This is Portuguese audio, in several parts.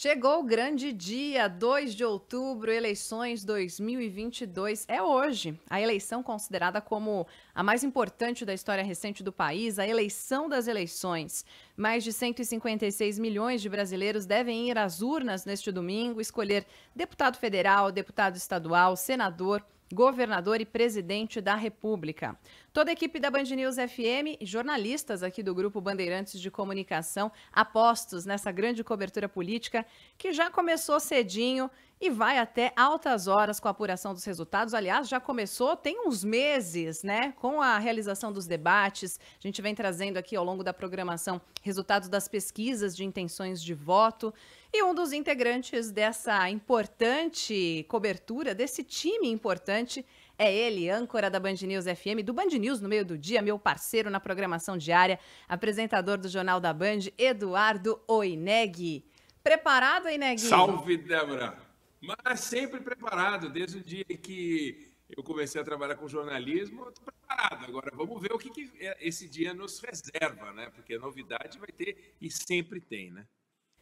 Chegou o grande dia, 2 de outubro, eleições 2022. É hoje. A eleição considerada como a mais importante da história recente do país, a eleição das eleições. Mais de 156 milhões de brasileiros devem ir às urnas neste domingo, escolher deputado federal, deputado estadual, senador, governador e presidente da República. Toda a equipe da Band News FM e jornalistas aqui do Grupo Bandeirantes de Comunicação apostos nessa grande cobertura política que já começou cedinho e vai até altas horas com a apuração dos resultados. Aliás, já começou tem uns meses, né? Com a realização dos debates. A gente vem trazendo aqui ao longo da programação resultados das pesquisas de intenções de voto. E um dos integrantes dessa importante cobertura, desse time importante, é ele, âncora da Band News FM, do Band News no meio do dia, meu parceiro na programação diária, apresentador do Jornal da Band, Eduardo Oineg. Preparado, Oineg? Salve, Débora! Mas sempre preparado, desde o dia em que eu comecei a trabalhar com jornalismo, eu estou preparado. Agora, vamos ver o que esse dia nos reserva, né? Porque novidade vai ter e sempre tem, né?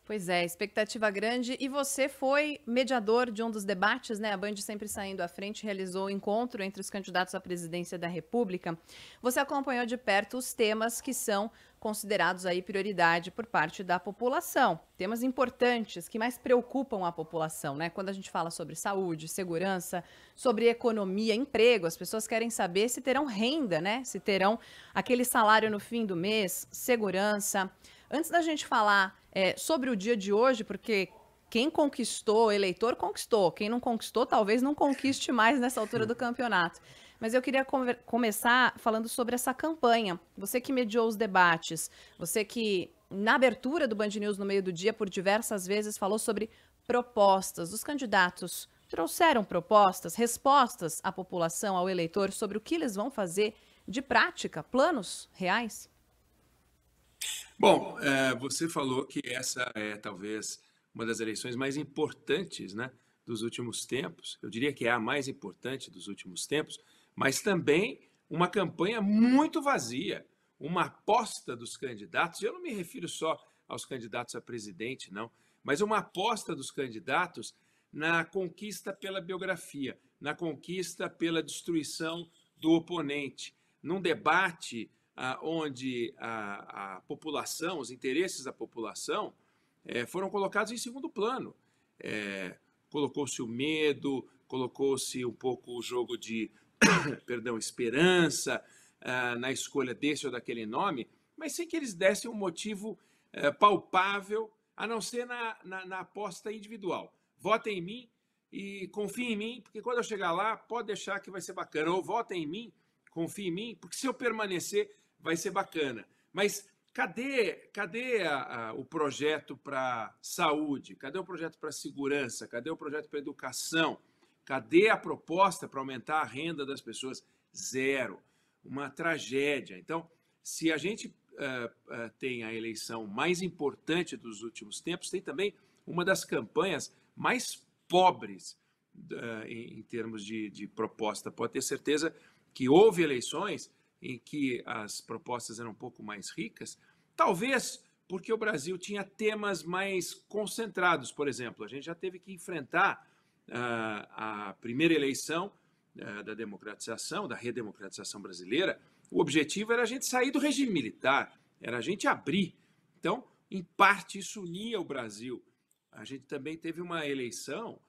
Pois é, expectativa grande. E você foi mediador de um dos debates, né? A Band sempre saindo à frente, realizou o encontro entre os candidatos à presidência da República. Você acompanhou de perto os temas que são considerados aí prioridade por parte da população. Temas importantes que mais preocupam a população, né? Quando a gente fala sobre saúde, segurança, sobre economia, emprego, as pessoas querem saber se terão renda, né? Se terão aquele salário no fim do mês, segurança. Antes da gente falar sobre o dia de hoje, porque quem conquistou, eleitor conquistou, quem não conquistou talvez não conquiste mais nessa altura do campeonato. Mas eu queria começar falando sobre essa campanha. Você que mediou os debates, você que na abertura do Band News no meio do dia por diversas vezes falou sobre propostas. Os candidatos trouxeram propostas, respostas à população, ao eleitor sobre o que eles vão fazer de prática, planos reais? Bom, você falou que essa é talvez uma das eleições mais importantes, né, dos últimos tempos. Eu diria que é a mais importante dos últimos tempos, mas também uma campanha muito vazia, uma aposta dos candidatos. Eu não me refiro só aos candidatos a presidente, não, mas uma aposta dos candidatos na conquista pela biografia, na conquista pela destruição do oponente, num debate onde a população, os interesses da população foram colocados em segundo plano. Colocou-se o medo, colocou-se um pouco o jogo de perdão, esperança na escolha desse ou daquele nome, mas sem que eles dessem um motivo palpável, a não ser na aposta individual. Votem em mim e confiem em mim, porque quando eu chegar lá, pode deixar que vai ser bacana. Ou votem em mim, confiem em mim, porque se eu permanecer, vai ser bacana. Mas cadê o projeto para saúde? Cadê o projeto para segurança? Cadê o projeto para educação? Cadê a proposta para aumentar a renda das pessoas? Zero. Uma tragédia. Então, se a gente tem a eleição mais importante dos últimos tempos, tem também uma das campanhas mais pobres em termos de proposta. Pode ter certeza que houve eleições em que as propostas eram um pouco mais ricas, talvez porque o Brasil tinha temas mais concentrados. Por exemplo, a gente já teve que enfrentar a primeira eleição da democratização, da redemocratização brasileira. O objetivo era a gente sair do regime militar, era a gente abrir. Então, em parte, isso unia o Brasil. A gente também teve uma eleição,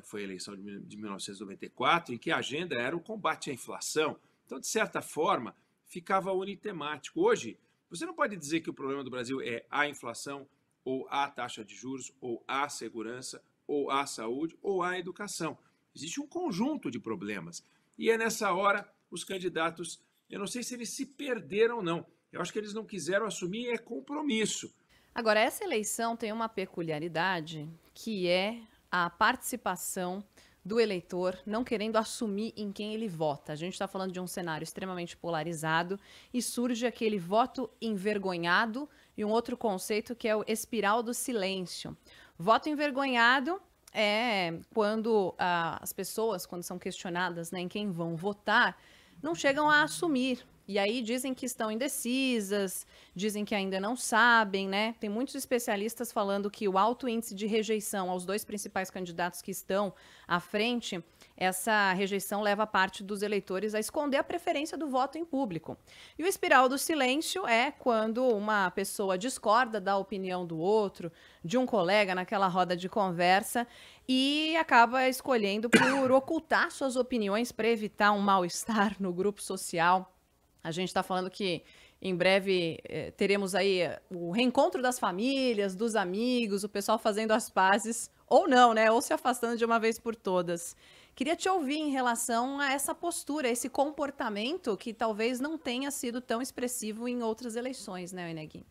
foi a eleição de 1994, em que a agenda era o combate à inflação. Então, de certa forma, ficava unitemático. Hoje, você não pode dizer que o problema do Brasil é a inflação, ou a taxa de juros, ou a segurança, ou a saúde, ou a educação. Existe um conjunto de problemas. E é nessa hora, os candidatos, eu não sei se eles se perderam ou não. Eu acho que eles não quiseram assumir compromisso. Agora, essa eleição tem uma peculiaridade, que é a participação do eleitor não querendo assumir em quem ele vota. A gente está falando de um cenário extremamente polarizado e surge aquele voto envergonhado e um outro conceito que é o espiral do silêncio. Voto envergonhado é quando as pessoas, quando são questionadas, né, em quem vão votar, não chegam a assumir E aí dizem que estão indecisas, dizem que ainda não sabem, né? Tem muitos especialistas falando que o alto índice de rejeição aos dois principais candidatos que estão à frente, essa rejeição leva parte dos eleitores a esconder a preferência do voto em público. E o espiral do silêncio é quando uma pessoa discorda da opinião do outro, de um colega naquela roda de conversa, e acaba escolhendo por ocultar suas opiniões para evitar um mal-estar no grupo social. A gente está falando que em breve teremos aí o reencontro das famílias, dos amigos, o pessoal fazendo as pazes, ou não, né? Ou se afastando de uma vez por todas. Queria te ouvir em relação a essa postura, esse comportamento que talvez não tenha sido tão expressivo em outras eleições, né, Enegui?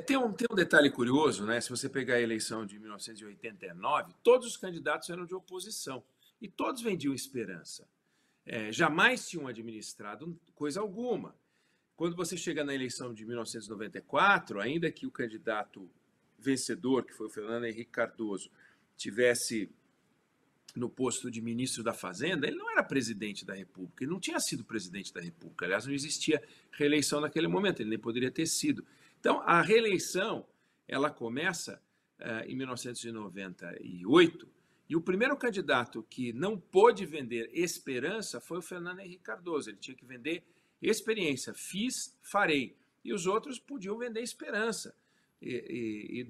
Tem um detalhe curioso, né? Se você pegar a eleição de 1989, todos os candidatos eram de oposição e todos vendiam esperança. Jamais tinham administrado coisa alguma. Quando você chega na eleição de 1994, ainda que o candidato vencedor, que foi o Fernando Henrique Cardoso, tivesse no posto de ministro da Fazenda, ele não era presidente da República, ele não tinha sido presidente da República. Aliás, não existia reeleição naquele momento, ele nem poderia ter sido. Então, a reeleição, ela começa em 1998, e o primeiro candidato que não pôde vender esperança foi o Fernando Henrique Cardoso. Ele tinha que vender experiência. Fiz, farei. E os outros podiam vender esperança. E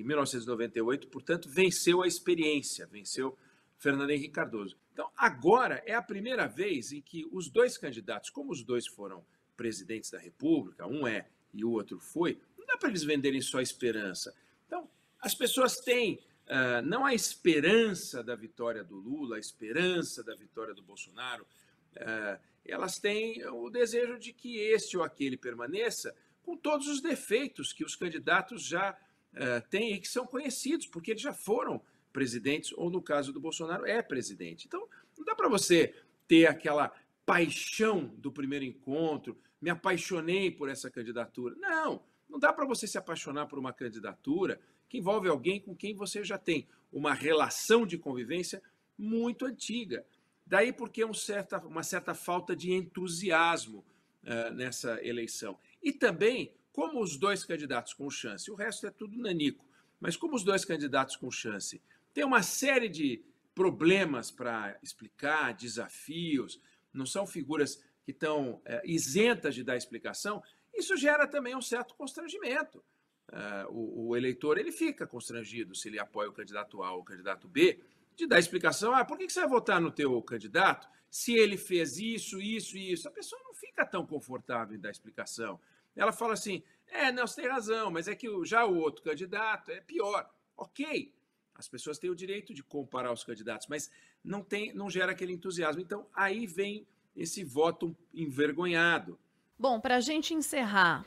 1998, portanto, venceu a experiência, venceu Fernando Henrique Cardoso. Então, agora é a primeira vez em que os dois candidatos, como os dois foram presidentes da República, um é e o outro foi, não dá para eles venderem só esperança. Então, as pessoas têm não a esperança da vitória do Lula, a esperança da vitória do Bolsonaro, elas têm o desejo de que este ou aquele permaneça com todos os defeitos que os candidatos já têm e que são conhecidos, porque eles já foram presidentes, ou no caso do Bolsonaro, é presidente. Então, não dá para você ter aquela paixão do primeiro encontro, me apaixonei por essa candidatura. Não dá para você se apaixonar por uma candidatura que envolve alguém com quem você já tem uma relação de convivência muito antiga. Daí porque uma certa falta de entusiasmo nessa eleição. E também, como os dois candidatos com chance, o resto é tudo nanico, mas como os dois candidatos com chance têm uma série de problemas para explicar, desafios, não são figuras que estão isentas de dar explicação, isso gera também um certo constrangimento. O eleitor ele fica constrangido se ele apoia o candidato A ou o candidato B, de dar explicação, por que você vai votar no teu candidato se ele fez isso, isso e isso? A pessoa não fica tão confortável em dar explicação. Ela fala assim, não, você tem razão, mas é que já o outro candidato é pior. Ok, as pessoas têm o direito de comparar os candidatos, mas não gera aquele entusiasmo. Então, aí vem esse voto envergonhado. Bom, para a gente encerrar,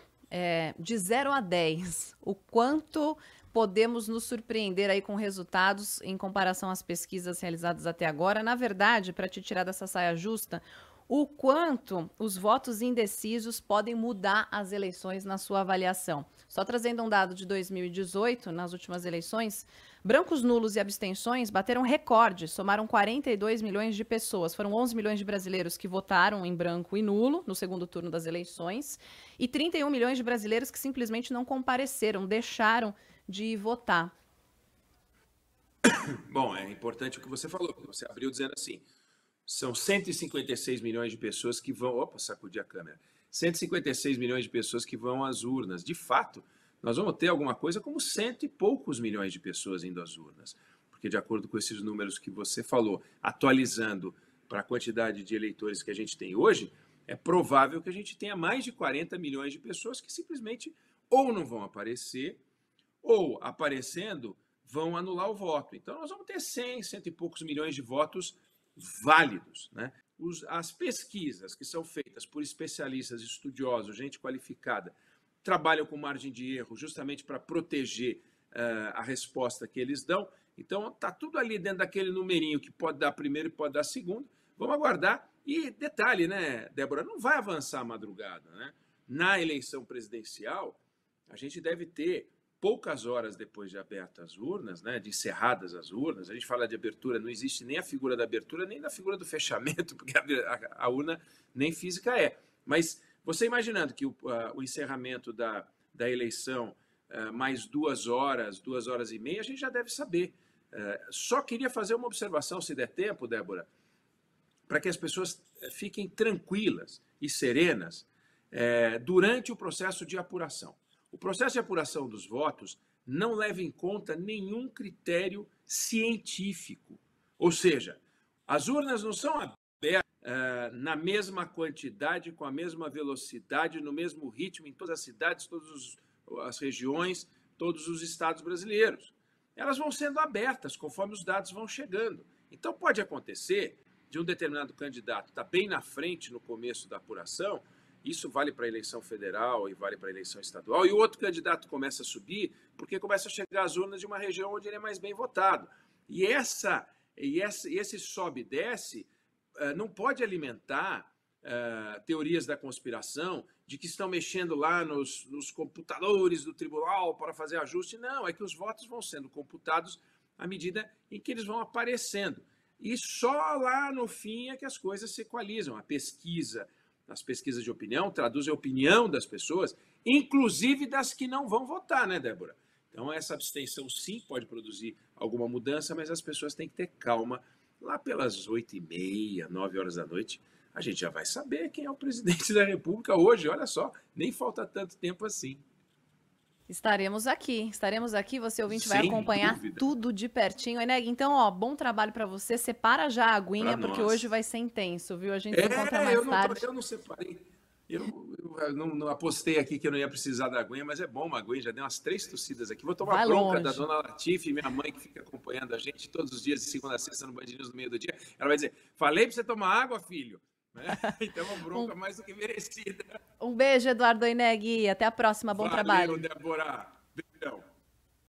de 0 a 10, o quanto podemos nos surpreender aí com resultados em comparação às pesquisas realizadas até agora? Na verdade, para te tirar dessa saia justa, o quanto os votos indecisos podem mudar as eleições na sua avaliação. Só trazendo um dado de 2018, nas últimas eleições, brancos nulos e abstenções bateram recorde, somaram 42 milhões de pessoas. Foram 11 milhões de brasileiros que votaram em branco e nulo no segundo turno das eleições e 31 milhões de brasileiros que simplesmente não compareceram, deixaram de votar. Bom, é importante o que você falou, porque você abriu dizendo assim, são 156 milhões de pessoas que vão... Opa, sacudi a câmera. 156 milhões de pessoas que vão às urnas. De fato, nós vamos ter alguma coisa como 100 e poucos milhões de pessoas indo às urnas. Porque, de acordo com esses números que você falou, atualizando para a quantidade de eleitores que a gente tem hoje, é provável que a gente tenha mais de 40 milhões de pessoas que simplesmente ou não vão aparecer, ou, aparecendo, vão anular o voto. Então, nós vamos ter 100 e poucos milhões de votos válidos, né? As pesquisas que são feitas por especialistas, estudiosos, gente qualificada, trabalham com margem de erro justamente para proteger a resposta que eles dão. Então, está tudo ali dentro daquele numerinho que pode dar primeiro e pode dar segundo. Vamos aguardar. E detalhe, né, Débora, não vai avançar a madrugada, né? Na eleição presidencial, a gente deve ter poucas horas depois de abertas as urnas, né, de encerradas as urnas. A gente fala de abertura, não existe nem a figura da abertura, nem da figura do fechamento, porque a urna nem física é. Mas você imaginando que o encerramento da eleição, mais 2 horas, 2 horas e meia, a gente já deve saber. Só queria fazer uma observação, se der tempo, Débora, para que as pessoas fiquem tranquilas e serenas durante o processo de apuração. O processo de apuração dos votos não leva em conta nenhum critério científico. Ou seja, as urnas não são abertas na mesma quantidade, com a mesma velocidade, no mesmo ritmo, em todas as cidades, todas as regiões, todos os estados brasileiros. Elas vão sendo abertas conforme os dados vão chegando. Então, pode acontecer de um determinado candidato estar bem na frente no começo da apuração, isso vale para a eleição federal e vale para a eleição estadual, e o outro candidato começa a subir porque começa a chegar às urnas de uma região onde ele é mais bem votado. E esse sobe e desce não pode alimentar teorias da conspiração de que estão mexendo lá nos computadores do tribunal para fazer ajuste. Não, é que os votos vão sendo computados à medida em que eles vão aparecendo. E só lá no fim é que as coisas se equalizam. As pesquisas de opinião traduzem a opinião das pessoas, inclusive das que não vão votar, né, Débora? Então, essa abstenção sim pode produzir alguma mudança, mas as pessoas têm que ter calma. Lá pelas 8h30, 9 horas da noite, a gente já vai saber quem é o presidente da República hoje. Olha só, nem falta tanto tempo assim. Estaremos aqui, você ouvinte vai Sem acompanhar dúvida. tudo de pertinho. Eneg, então, ó, bom trabalho para você, separa já a aguinha, Pra porque nós. hoje vai ser intenso, viu? A gente se encontra mais tarde. Eu não separei. Eu não apostei aqui que eu não ia precisar da aguinha, mas é bom uma aguinha, já dei umas 3 tossidas aqui. Vou tomar Vai bronca longe. da dona Latife, minha mãe, que fica acompanhando a gente todos os dias, de segunda a sexta, no Band News no meio do dia. Ela vai dizer, falei para você tomar água, filho. Então, uma bronca mais do que merecida. Um beijo, Eduardo Eneg. Até a próxima. Bom trabalho. Valeu, Débora.